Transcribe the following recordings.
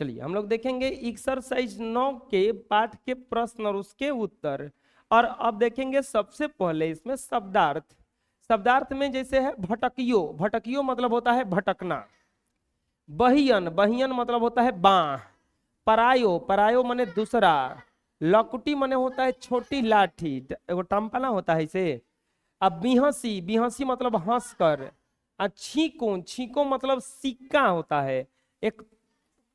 चलिए हम लोग देखेंगे एक्सरसाइज 9 के पाठ के प्रश्न और उसके उत्तर। और अब देखेंगे सबसे पहले इसमें शब्दार्थ। शब्दार्थ में जैसे है भटकियो, भटकियो मतलब होता है भटकना। बहियन, बहियन मतलब होता है बाह। परायो, परायो माने दूसरा। लकुटी माने होता है छोटी लाठी, एगो टम्पला होता है इसे। अब बिहसी, बिहसी मतलब हंस कर। छीको, छीको मतलब सिक्का होता है, एक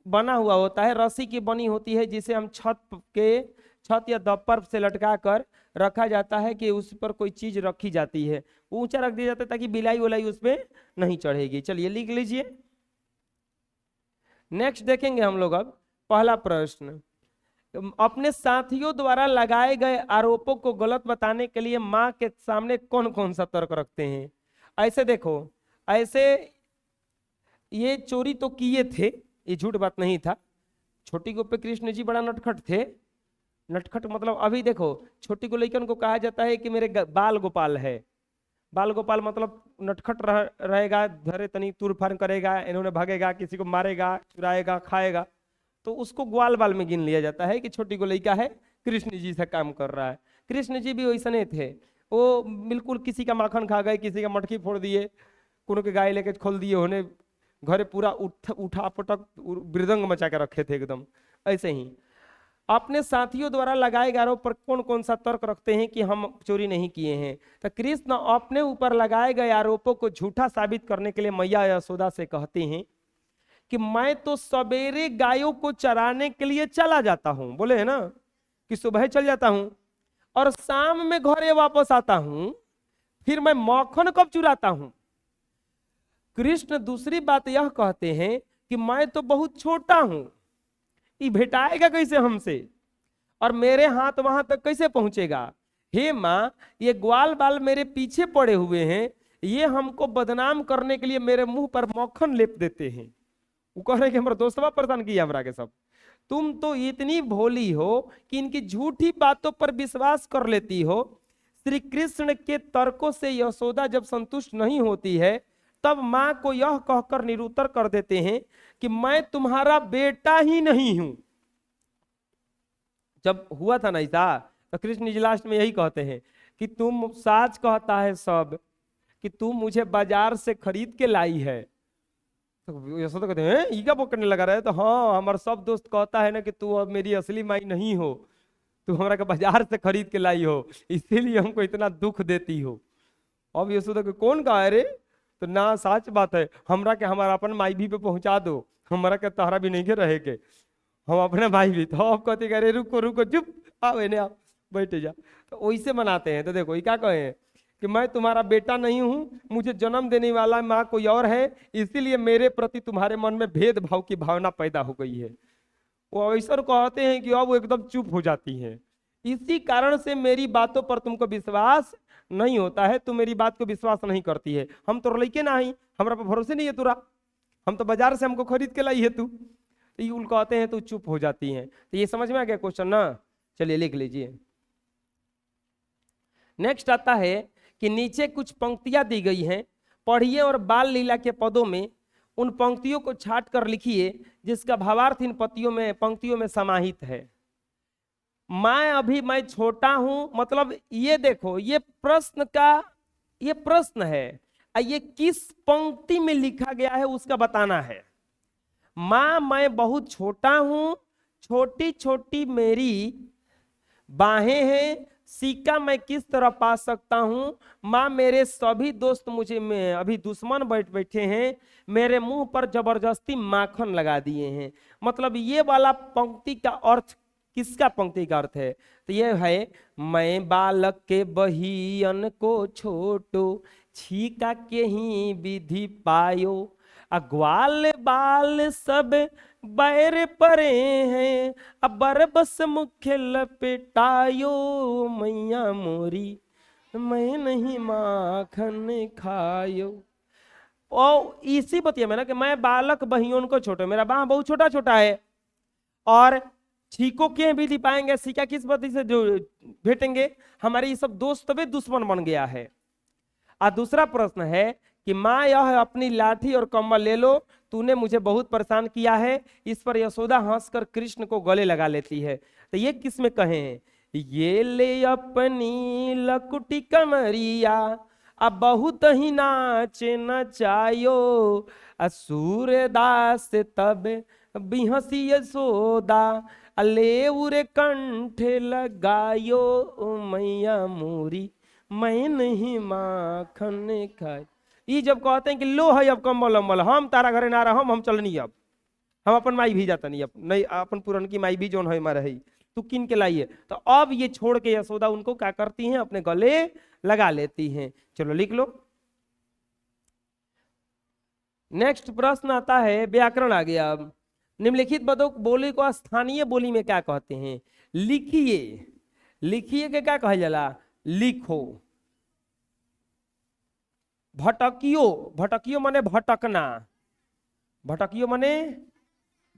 बना हुआ होता है, रस्सी की बनी होती है जिसे हम छत या दप्पर से लटका कर रखा जाता है कि उस पर कोई चीज रखी जाती है, ऊंचा रख दिया जाता है ताकि बिलाई उलाई उस पर नहीं चढ़ेगी। चलिए लिख लीजिए। नेक्स्ट देखेंगे हम लोग अब पहला प्रश्न। अपने साथियों द्वारा लगाए गए आरोपों को गलत बताने के लिए माँ के सामने कौन कौन सा तर्क रखते हैं। ऐसे देखो, ऐसे ये चोरी तो किए थे, ये झूठ बात नहीं था। छोटी को पे कृष्ण जी बड़ा नटखट थे। नटखट मतलब अभी देखो छोटी को लेकर उनको कहा जाता है कि मेरे बाल गोपाल है। बाल गोपाल मतलब नटखट रहेगा, धरे तनी तुर फान करेगा, इन्होंने भागेगा, किसी को मारेगा, चुराएगा, खाएगा, तो उसको ग्वाल बाल में गिन लिया जाता है कि छोटी को लड़का है, कृष्ण जी से काम कर रहा है। कृष्ण जी भी वैसने थे, वो बिल्कुल किसी का माखन खा गए, किसी का मटकी फोड़ दिए, कोनो के गाय लेके खोल दिए, होने घरे पूरा उठा पटक मृदंग मचा के रखे थे एकदम। ऐसे ही अपने साथियों द्वारा लगाए गए आरोप पर कौन कौन सा तर्क रखते हैं कि हम चोरी नहीं किए हैं। तो कृष्ण अपने ऊपर लगाए गए आरोपों को झूठा साबित करने के लिए मैया यशोदा से कहते हैं कि मैं तो सवेरे गायों को चराने के लिए चला जाता हूं, बोले है ना कि सुबह चल जाता हूं और शाम में घरे वापस आता हूं, फिर मैं मक्खन कब चुराता हूं। कृष्ण दूसरी बात यह कहते हैं कि मैं तो बहुत छोटा हूं, ये भेटाएगा कैसे हमसे, और मेरे हाथ वहां तक कैसे पहुंचेगा। हे माँ, ये ग्वाल बाल मेरे पीछे पड़े हुए हैं, ये हमको बदनाम करने के लिए मेरे मुंह पर मक्खन लेप देते हैं। वो कह रहे कि हमारा दोस्तवा परेशान किया हमरा के सब। तुम तो इतनी भोली हो कि इनकी झूठी बातों पर विश्वास कर लेती हो। श्री कृष्ण के तर्कों से यशोदा जब संतुष्ट नहीं होती है, तब मां को यह कहकर निरुत्तर कर देते हैं कि मैं तुम्हारा बेटा ही नहीं हूं। जब हुआ था ना ऐसा, तो कृष्ण जी लास्ट में यही कहते हैं कि तुम साच कहता है सब कि तू मुझे बाजार से खरीद के लाई है। तो यशोदा कहते हैं ये क्या बोलने लगा रहे, तो हाँ हमारा सब दोस्त कहता है ना कि तू अब मेरी असली माई नहीं हो, तू हमारा के बाजार से खरीद के लाई हो, इसीलिए हमको इतना दुख देती हो। अब यशोदा को कौन कहा है रे, तो ना सच बात है, हमरा के हमारा अपन माई भी पे पहुंचा दो, हमारा के तहरा भी नहीं के रहे के, हम अपने भाई भी। तो अब कहते अरे रुको रुको चुप, आओ इन्हें आप बैठे जा। तो वैसे मनाते हैं। तो देखो ये क्या कहे कि मैं तुम्हारा बेटा नहीं हूं, मुझे जन्म देने वाला माँ कोई और है, इसीलिए मेरे प्रति तुम्हारे मन में भेदभाव की भावना पैदा हो गई है। वो ऐसा कहते हैं कि अब वो एकदम चुप हो जाती है। इसी कारण से मेरी बातों पर तुमको विश्वास नहीं होता है, तुम मेरी बात को विश्वास नहीं करती है। हम तो लड़के ना ही, हमारा पर भरोसे नहीं है तुरा, हम तो बाजार से हमको खरीद के लाई है तू। तो ये कहते हैं तो चुप हो जाती हैं। तो ये समझ में आ गया क्वेश्चन ना। चलिए लिख लीजिए। नेक्स्ट आता है कि नीचे कुछ पंक्तियां दी गई हैं, पढ़िए और बाल लीला के पदों में उन पंक्तियों को छाट कर लिखिए जिसका भावार्थ इन पंक्तियों में समाहित है। मैं छोटा हूं, मतलब ये देखो ये प्रश्न है, ये किस पंक्ति में लिखा गया है उसका बताना है। मां मैं बहुत छोटा हूं, छोटी छोटी मेरी बाहें हैं, सिक्का मैं किस तरह पा सकता हूं। माँ मेरे सभी दोस्त मुझे में अभी दुश्मन बैठे हैं, मेरे मुंह पर जबरदस्ती माखन लगा दिए हैं। मतलब ये वाला पंक्ति का अर्थ, किसका पंक्ति का अर्थ है, तो ये है मैं बालक के बहियन को छोटो, छीका के ही विधि पायो, अग्वाल बाल सब बैर परे हैं, अब बरबस मुख्य लपेटायो, मैया मोरी मैं नहीं माखन खायो। और इसी बतिया में ना कि मैं बालक बहियों को छोटे, मेरा बाह बहुत छोटा छोटा है, और छीको के विधि पाएंगे, सिक्का किस बत्ती से जो भेटेंगे, हमारे ये सब दोस्त भी दुश्मन बन गया है। और दूसरा प्रश्न है कि माँ यह अपनी लाठी और कम्बल ले लो, तूने मुझे बहुत परेशान किया है। इस पर यशोदा हंसकर कृष्ण को गले लगा लेती है। तो ये किस में कहे हैं? ये ले अपनी लकुटी कमरिया, अब बहुत ही नाचे नचायो, सूरदास तब बिहसी यशोदा, अले उरे कंठ लगायो, ओ मैया मोरी मैं नहीं माखन खाई। ई जब कहते हैं कि लो है अब कम्बल अम्बल, हम तारा घरे ना रह, हम चलनी अब, हम अपन माई भी जाता नहीं, अब नहीं अपन पुरन की माई भी जोन है मारे है तू किन के लाइए। तो अब ये छोड़ के यशोदा उनको क्या करती हैं, अपने गले लगा लेती हैं। चलो लिख लो। नेक्स्ट प्रश्न आता है, व्याकरण आ गया। अब निम्नलिखित पदों बोली को स्थानीय बोली में क्या कहते हैं? लिखिए, लिखिए के क्या कहा जाला? लिखो। भटकियो, भटकियो माने भटकना, भटकियो माने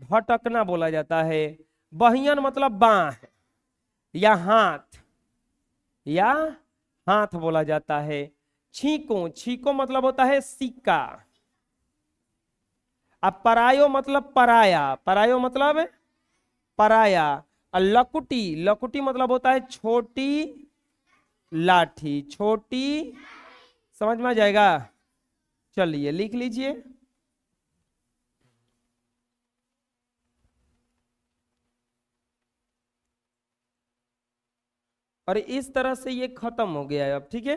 भटकना बोला जाता है। बहियन मतलब बाह या हाथ, या हाथ बोला जाता है। छीको, छीको मतलब होता है सिक्का। अब परायो मतलब पराया, परायो मतलब पराया। और लकुटी, लकुटी मतलब होता है छोटी लाठी, छोटी, समझ में आ जाएगा? चलिए लिख लीजिए। और इस तरह से ये खत्म हो गया है अब, ठीक है।